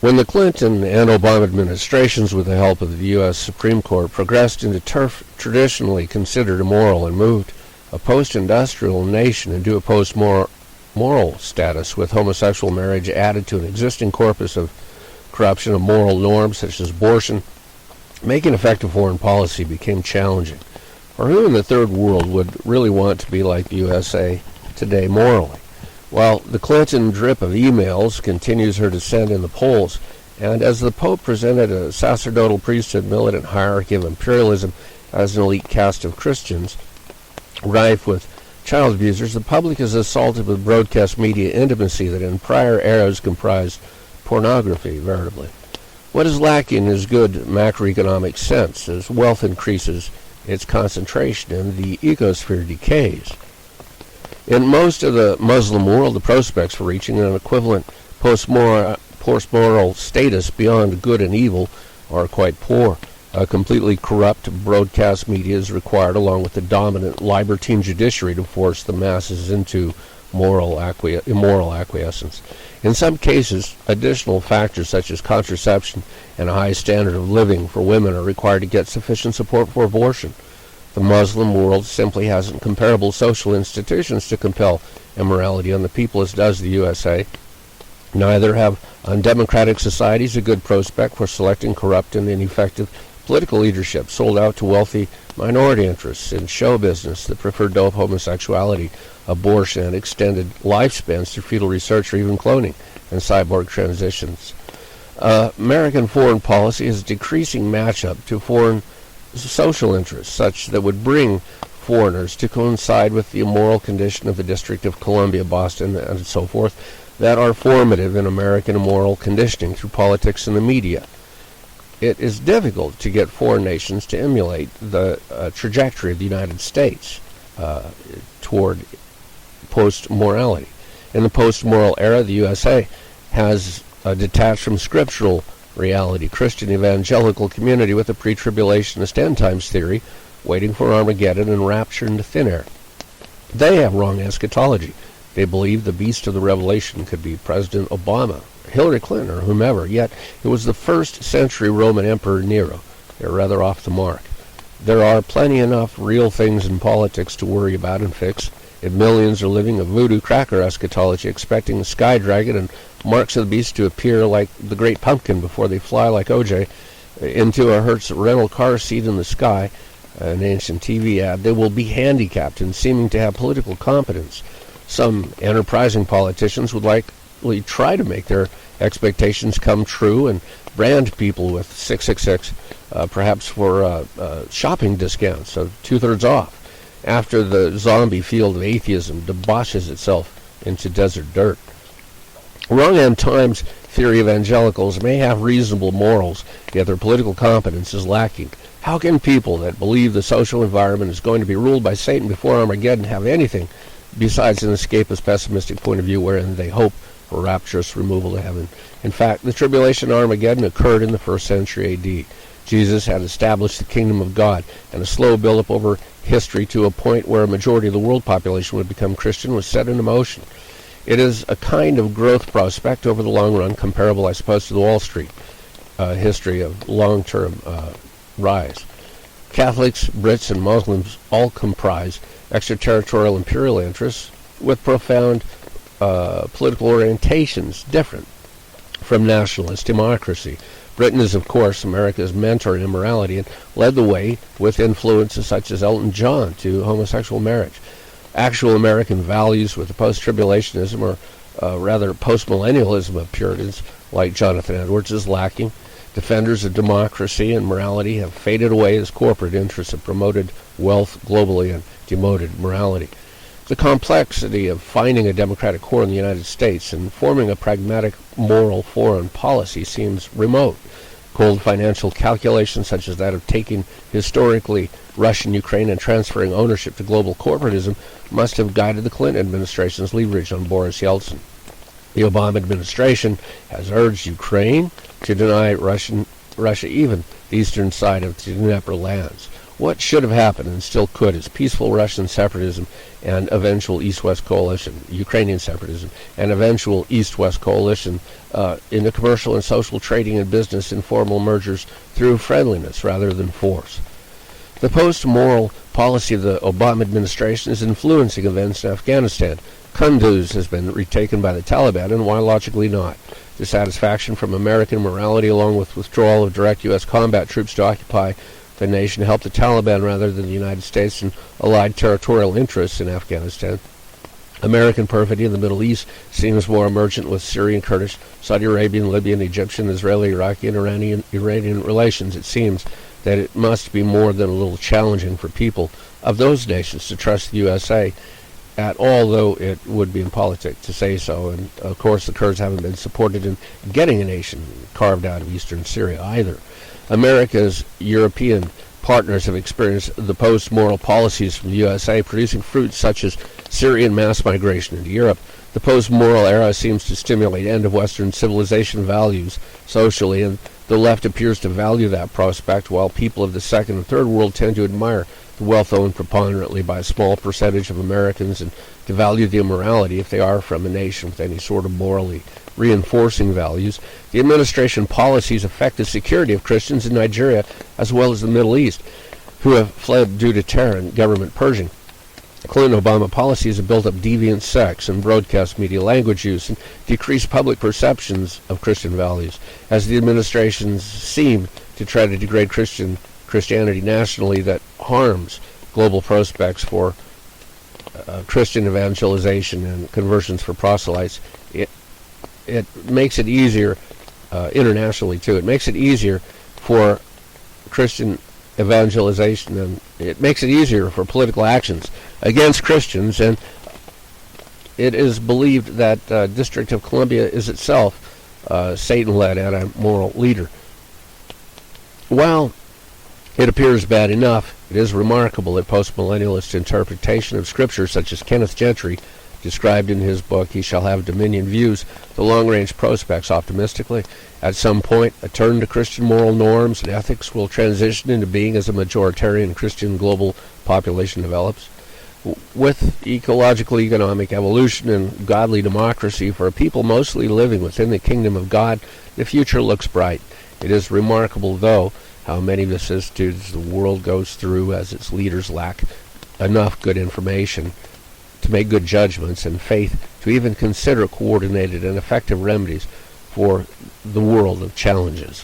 When the Clinton and Obama administrations, with the help of the U.S. Supreme Court, progressed into turf traditionally considered immoral and moved a post-industrial nation into a post-moral status, with homosexual marriage added to an existing corpus of corruption of moral norms such as abortion, making effective foreign policy became challenging. For who in the third world would really want to be like the USA today morally? While the Clinton drip of emails continues her descent in the polls, and as the Pope presented a sacerdotal priesthood militant hierarchy of imperialism as an elite caste of Christians, rife with child abusers, the public is assaulted with broadcast media intimacy that in prior eras comprised pornography, veritably. What is lacking is good macroeconomic sense, as wealth increases its concentration and the ecosphere decays. In most of the Muslim world, the prospects for reaching an equivalent post-moral status beyond good and evil are quite poor. A completely corrupt broadcast media is required, along with the dominant libertine judiciary, to force the masses into immoral acquiescence. In some cases, additional factors such as contraception and a high standard of living for women are required to get sufficient support for abortion. The Muslim world simply hasn't comparable social institutions to compel immorality on the people as does the USA. Neither have undemocratic societies a good prospect for selecting corrupt and ineffective political leadership sold out to wealthy minority interests in show business that prefer dope, homosexuality, abortion, and extended lifespans through fetal research or even cloning and cyborg transitions. American foreign policy is a decreasing matchup to foreign social interests, such that would bring foreigners to coincide with the immoral condition of the District of Columbia, Boston, and so forth, that are formative in American immoral conditioning through politics and the media. It is difficult to get foreign nations to emulate the trajectory of the United States toward post-morality. In the post-moral era, the USA has detached from scriptural reality Christian evangelical community with a pre-tribulationist end times theory, waiting for Armageddon and rapture into thin air. They have wrong eschatology. They believe the beast of the Revelation could be President Obama, Hillary Clinton, or whomever, yet it was the first century Roman Emperor Nero. They're rather off the mark. There are plenty enough real things in politics to worry about and fix. If millions are living a voodoo cracker eschatology, expecting the sky dragon and marks of the beast to appear like the great pumpkin before they fly like OJ into a Hertz rental car seat in the sky, an ancient TV ad, they will be handicapped in seeming to have political competence. Some enterprising politicians would likely try to make their expectations come true and brand people with 666, perhaps for shopping discounts of 2/3 off, after the zombie field of atheism debauches itself into desert dirt. Wrong end times theory evangelicals may have reasonable morals, yet their political competence is lacking. How can people that believe the social environment is going to be ruled by Satan before Armageddon have anything besides an escapist pessimistic point of view wherein they hope for rapturous removal to heaven? In fact, the tribulation Armageddon occurred in the 1st century A.D. Jesus had established the kingdom of God, and a slow build-up over history to a point where a majority of the world population would become Christian was set into motion. It is a kind of growth prospect over the long run, comparable, I suppose, to the Wall Street history of long-term rise. Catholics, Brits, and Muslims all comprise extraterritorial imperial interests with profound political orientations different from nationalist democracy. Britain is, of course, America's mentor in immorality and led the way with influences such as Elton John to homosexual marriage. Actual American values with the post-tribulationism or rather post-millennialism of Puritans like Jonathan Edwards is lacking. Defenders of democracy and morality have faded away as corporate interests have promoted wealth globally and demoted morality. The complexity of finding a democratic core in the United States and forming a pragmatic moral foreign policy seems remote. Cold financial calculations such as that of taking historically Russian Ukraine and transferring ownership to global corporatism must have guided the Clinton administration's leverage on Boris Yeltsin. The Obama administration has urged Ukraine to deny Russia even the eastern side of the Dnieper lands. What should have happened and still could is peaceful Russian separatism and eventual East-West coalition, Ukrainian separatism, and eventual East-West coalition in the commercial and social trading and business informal mergers through friendliness rather than force. The post-moral policy of the Obama administration is influencing events in Afghanistan. Kunduz has been retaken by the Taliban, and why logically not? Dissatisfaction from American morality, along with withdrawal of direct U.S. combat troops to occupy the nation, helped the Taliban rather than the United States and allied territorial interests in Afghanistan. American perfidy in the Middle East seems more emergent with Syrian, Kurdish, Saudi Arabian, Libyan, Egyptian, Israeli, Iraqi, and Iranian relations. It seems that it must be more than a little challenging for people of those nations to trust the USA at all, though it would be impolitic to say so. And of course the Kurds haven't been supported in getting a nation carved out of eastern Syria either. America's European partners have experienced the post-moral policies from the USA, producing fruits such as Syrian mass migration into Europe. The post-moral era seems to stimulate end of Western civilization values socially, and the left appears to value that prospect, while people of the second and third world tend to admire the wealth owned preponderantly by a small percentage of Americans and to value the immorality if they are from a nation with any sort of morally reinforcing values. The administration policies affect the security of Christians in Nigeria as well as the Middle East, who have fled due to terror and government purging. Clinton-Obama policies have built up deviant sects and broadcast media language use and decreased public perceptions of Christian values, as the administrations seem to try to degrade Christianity nationally. That harms global prospects for Christian evangelization and conversions for proselytes. It makes it easier internationally too. It makes it easier for Christian evangelization, and it makes it easier for political actions against Christians. And it is believed that District of Columbia is itself a Satan-led anti-moral leader. While it appears bad enough, it is remarkable that postmillennialist interpretation of Scripture, such as Kenneth Gentry described in his book He Shall Have Dominion, views the long-range prospects optimistically. At some point, a turn to Christian moral norms and ethics will transition into being as a majoritarian Christian global population develops. With ecological economic evolution and godly democracy for a people mostly living within the kingdom of God, the future looks bright. It is remarkable, though, how many vicissitudes the world goes through as its leaders lack enough good information to make good judgments and faith to even consider coordinated and effective remedies for the world of challenges.